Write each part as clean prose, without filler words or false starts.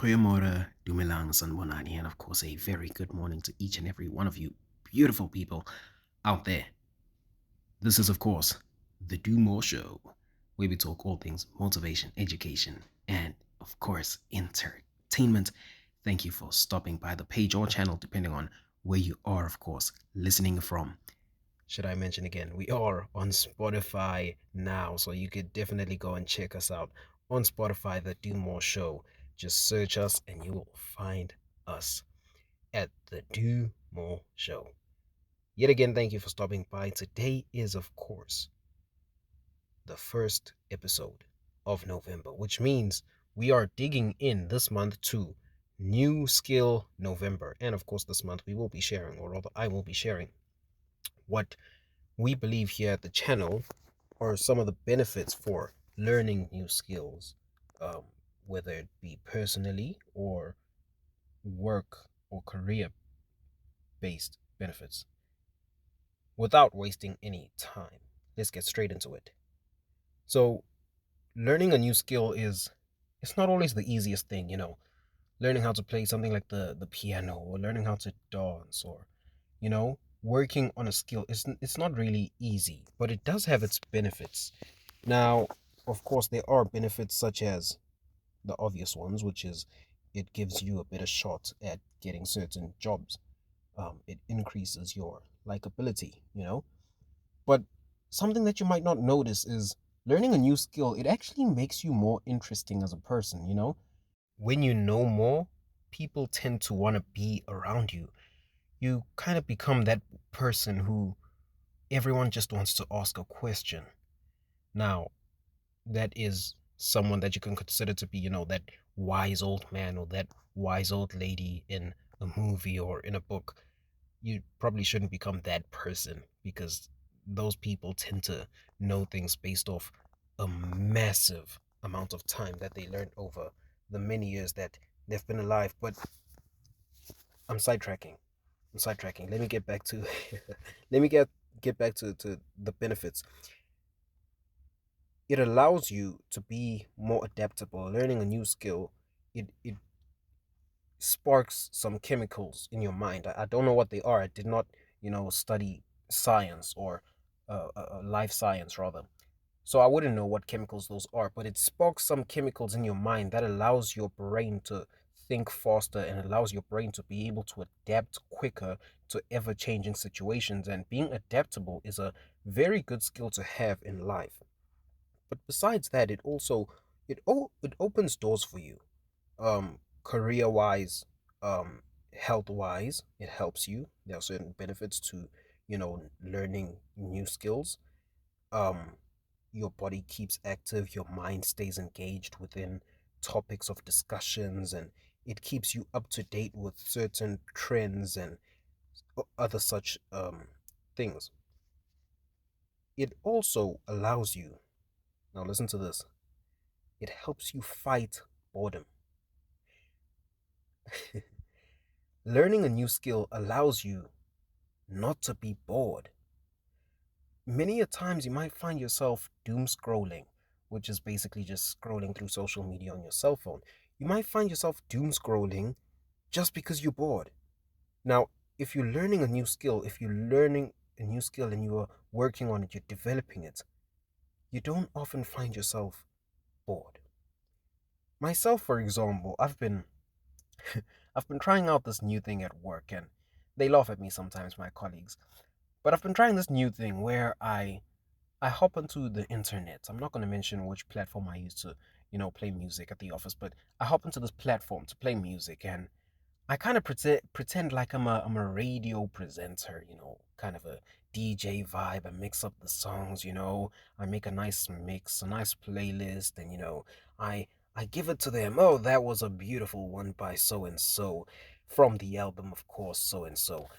Goeiemorgen, Dumelang Sanbonani, and of course, a very good morning to each and every one of you beautiful people out there. This is, of course, the Dumo Show, where we talk all things motivation, education, and, of course, entertainment. Thank you for stopping by the page or channel, depending on where you are, of course, listening from. Should I mention again, we are on Spotify now, so you could definitely go and check us out on Spotify, the Do More Show. Just search us and you will find us at the Do More Show. Yet again, thank you for stopping by. Today is, of course, the first episode of November, which means we are digging in this month to New Skill November. And of course, this month we will be sharing, or rather, I will be sharing what we believe here at the channel are some of the benefits for learning new skills, um, whether it be personally or work or career based benefits. Without wasting any time, let's get straight into it. So, learning a new skill it's not always the easiest thing, learning how to play something like the piano, or learning how to dance, or working on a skill. It's not really easy, but it does have its benefits. Now, of course, there are benefits such as the obvious ones, which is it gives you a better shot at getting certain jobs. It increases your likability, But something that you might not notice is learning a new skill, it actually makes you more interesting as a person. When you know more, people tend to want to be around you. You kind of become that person who everyone just wants to ask a question. Now, that is someone that you can consider to be, that wise old man or that wise old lady in a movie or in a book. You probably shouldn't become that person, because those people tend to know things based off a massive amount of time that they learned over the many years that they've been alive. But I'm sidetracking. Let me get back to let me get back to the benefits. It allows you to be more adaptable. Learning a new skill, it sparks some chemicals in your mind. I don't know what they are. I did not, study science or life science rather. So I wouldn't know what chemicals those are, but it sparks some chemicals in your mind that allows your brain to think faster and allows your brain to be able to adapt quicker to ever changing situations. And being adaptable is a very good skill to have in life. But besides that, it opens doors for you. Career wise, health wise, it helps you. There are certain benefits to, learning new skills. Um, your body keeps active, your mind stays engaged within topics of discussions, and it keeps you up to date with certain trends and other such things. It also allows you, now listen to this, it helps you fight boredom. Learning a new skill allows you not to be bored. Many a times you might find yourself doom scrolling, which is basically just scrolling through social media on your cell phone. You might find yourself doom scrolling just because you're bored. Now, if you're learning a new skill, if you're learning a new skill and you're working on it, you're developing it, you don't often find yourself bored. Myself, for example, I've been trying out this new thing at work, and they laugh at me sometimes, my colleagues. But I've been trying this new thing where I hop onto the internet. I'm not going to mention which platform I use to, play music at the office, but I hop into this platform to play music, and I kind of pretend like I'm a radio presenter, kind of a DJ vibe. I mix up the songs, I make a nice mix, a nice playlist, and I give it to them. Oh, that was a beautiful one by so and so, from the album, of course, so and so.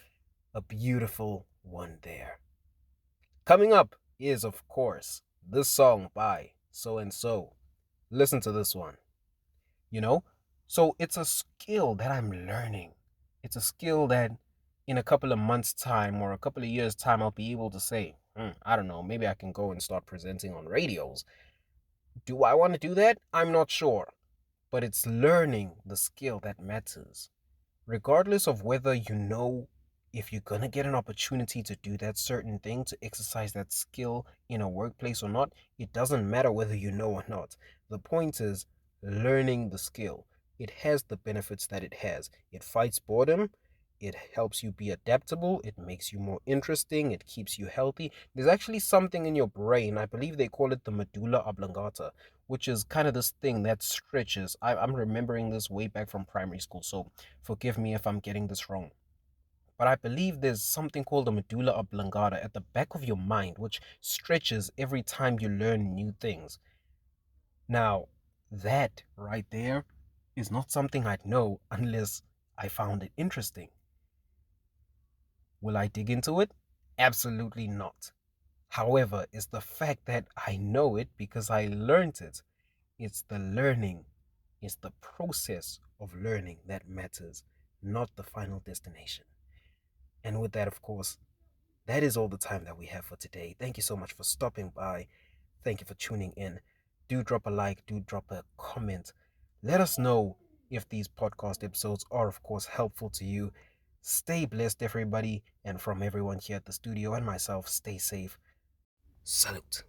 A beautiful one there. Coming up is, of course, this song by so and so. Listen to this one, you know? So it's a skill that I'm learning. It's a skill that in a couple of months' time or a couple of years' time, I'll be able to say, I don't know, maybe I can go and start presenting on radios. Do I want to do that? I'm not sure. but it's learning the skill that matters. Regardless of whether you know if you're going to get an opportunity to do that certain thing, to exercise that skill in a workplace or not, it doesn't matter whether you know or not. The point is learning the skill. It has the benefits that it has. It fights boredom. It helps you be adaptable. It makes you more interesting. It keeps you healthy. There's actually something in your brain. I believe they call it the medulla oblongata, which is kind of this thing that stretches. I'm remembering this way back from primary school. So forgive me if I'm getting this wrong. But I believe there's something called the medulla oblongata at the back of your mind, which stretches every time you learn new things. Now, that right there is not something I'd know unless I found it interesting. Will I dig into it? Absolutely not. However, it's the fact that I know it because I learned it. It's the learning, it's the process of learning that matters, not the final destination. And with that, of course, that is all the time that we have for today. Thank you so much for stopping by. Thank you for tuning in. Do drop a like, do drop a comment. Let us know if these podcast episodes are, of course, helpful to you. Stay blessed, everybody. And from everyone here at the studio and myself, stay safe. Salute.